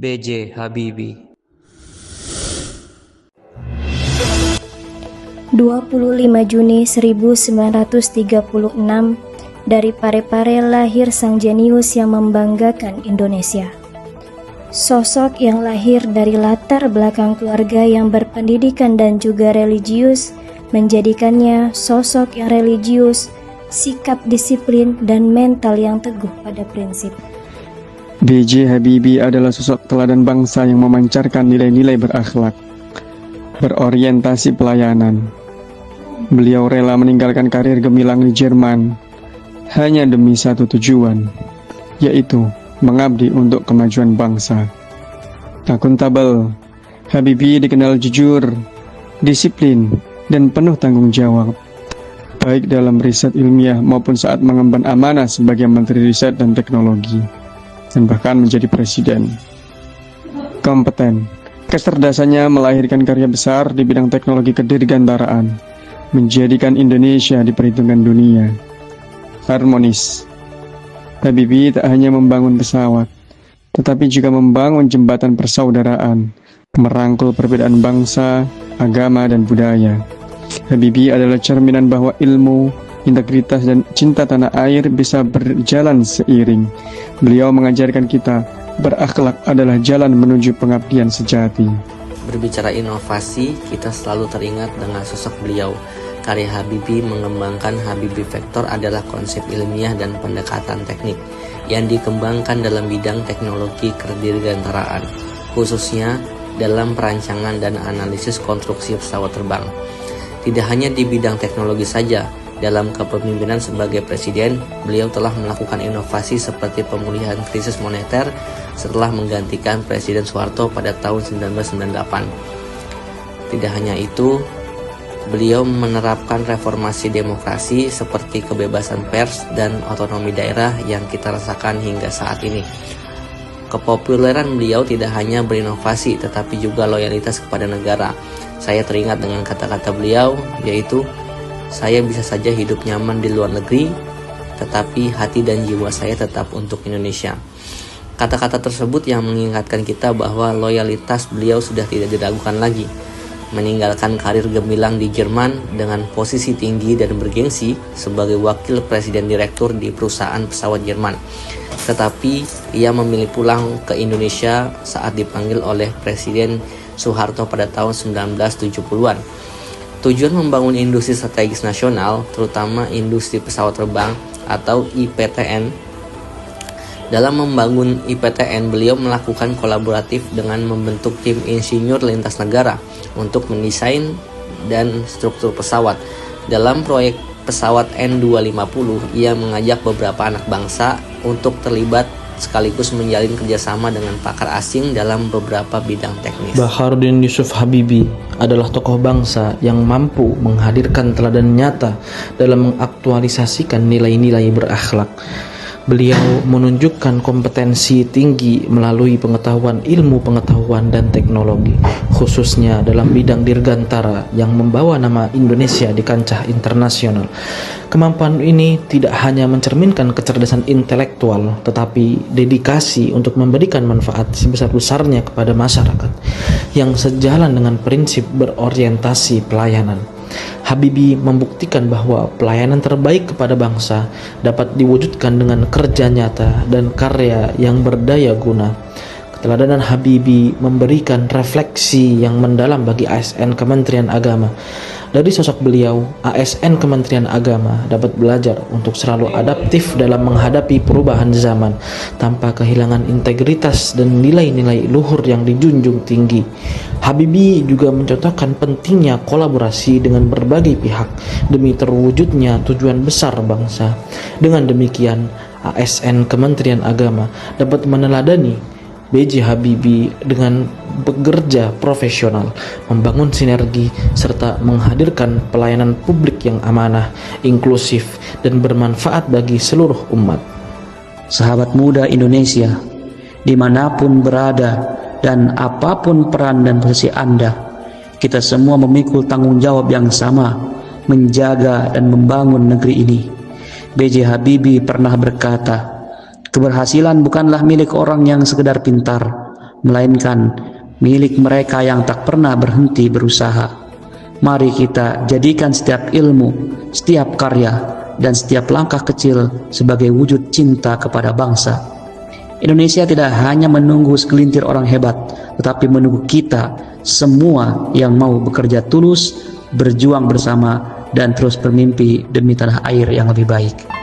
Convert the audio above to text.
B.J. Habibie. 25 Juni 1936, dari Parepare lahir sang jenius yang membanggakan Indonesia. Sosok yang lahir dari latar belakang keluarga yang berpendidikan dan juga religius, menjadikannya sosok yang religius, sikap disiplin, dan mental yang teguh pada prinsip. B.J. Habibie adalah sosok teladan bangsa yang memancarkan nilai-nilai berakhlak, berorientasi pelayanan. Beliau rela meninggalkan karir gemilang di Jerman hanya demi satu tujuan, yaitu mengabdi untuk kemajuan bangsa. Akuntabel, Habibie dikenal jujur, disiplin, dan penuh tanggung jawab, baik dalam riset ilmiah maupun saat mengemban amanah sebagai Menteri Riset dan Teknologi, dan bahkan menjadi presiden. Kompeten, kecerdasannya melahirkan karya besar di bidang teknologi kedirgantaraan, menjadikan Indonesia diperhitungkan dunia. Harmonis, Habibie tak hanya membangun pesawat, tetapi juga membangun jembatan persaudaraan, merangkul perbedaan bangsa, agama, dan budaya. Habibie adalah cerminan bahwa ilmu, integritas, dan cinta tanah air bisa berjalan seiring. Beliau mengajarkan kita, berakhlak adalah jalan menuju pengabdian sejati. Berbicara inovasi, kita selalu teringat dengan sosok beliau. Karya Habibie mengembangkan Habibie Vector adalah konsep ilmiah dan pendekatan teknik yang dikembangkan dalam bidang teknologi kedirgantaraan, khususnya dalam perancangan dan analisis konstruksi pesawat terbang. Tidak hanya di bidang teknologi saja, dalam kepemimpinan sebagai presiden, beliau telah melakukan inovasi seperti pemulihan krisis moneter setelah menggantikan Presiden Soeharto pada tahun 1998. Tidak hanya itu, beliau menerapkan reformasi demokrasi seperti kebebasan pers dan otonomi daerah yang kita rasakan hingga saat ini. Kepopuleran beliau tidak hanya berinovasi tetapi juga loyalitas kepada negara. Saya teringat dengan kata-kata beliau, yaitu, "Saya bisa saja hidup nyaman di luar negeri, tetapi hati dan jiwa saya tetap untuk Indonesia." Kata-kata tersebut yang mengingatkan kita bahwa loyalitas beliau sudah tidak diragukan lagi. Meninggalkan karir gemilang di Jerman dengan posisi tinggi dan bergengsi sebagai wakil presiden direktur di perusahaan pesawat Jerman. Tetapi ia memilih pulang ke Indonesia saat dipanggil oleh Presiden Soeharto pada tahun 1970-an. Tujuan membangun industri strategis nasional, terutama industri pesawat terbang atau IPTN. Dalam membangun IPTN, beliau melakukan kolaboratif dengan membentuk tim insinyur lintas negara untuk mendesain dan struktur pesawat. Dalam proyek pesawat N250, ia mengajak beberapa anak bangsa untuk terlibat sekaligus menjalin kerjasama dengan pakar asing dalam beberapa bidang teknis. Baharudin Yusuf Habibie adalah tokoh bangsa yang mampu menghadirkan teladan nyata dalam mengaktualisasikan nilai-nilai berakhlak. Beliau menunjukkan kompetensi tinggi melalui pengetahuan ilmu pengetahuan dan teknologi, khususnya dalam bidang dirgantara yang membawa nama Indonesia di kancah internasional. Kemampuan ini tidak hanya mencerminkan kecerdasan intelektual, tetapi dedikasi untuk memberikan manfaat sebesar-besarnya kepada masyarakat yang sejalan dengan prinsip berorientasi pelayanan. Habibie membuktikan bahwa pelayanan terbaik kepada bangsa dapat diwujudkan dengan kerja nyata dan karya yang berdaya guna. Keteladanan Habibie memberikan refleksi yang mendalam bagi ASN Kementerian Agama. Dari sosok beliau, ASN Kementerian Agama dapat belajar untuk selalu adaptif dalam menghadapi perubahan zaman tanpa kehilangan integritas dan nilai-nilai luhur yang dijunjung tinggi. Habibie juga mencontohkan pentingnya kolaborasi dengan berbagai pihak demi terwujudnya tujuan besar bangsa. Dengan demikian, ASN Kementerian Agama dapat meneladani B.J. Habibie dengan bekerja profesional, membangun sinergi, serta menghadirkan pelayanan publik yang amanah, inklusif, dan bermanfaat bagi seluruh umat. Sahabat muda Indonesia, dimanapun berada dan apapun peran dan posisi Anda, kita semua memikul tanggung jawab yang sama, menjaga dan membangun negeri ini. B.J. Habibie pernah berkata, "Keberhasilan bukanlah milik orang yang sekedar pintar, melainkan milik mereka yang tak pernah berhenti berusaha. Mari kita jadikan setiap ilmu, setiap karya, dan setiap langkah kecil sebagai wujud cinta kepada bangsa. Indonesia tidak hanya menunggu segelintir orang hebat, tetapi menunggu kita semua yang mau bekerja tulus, berjuang bersama, dan terus bermimpi demi tanah air yang lebih baik.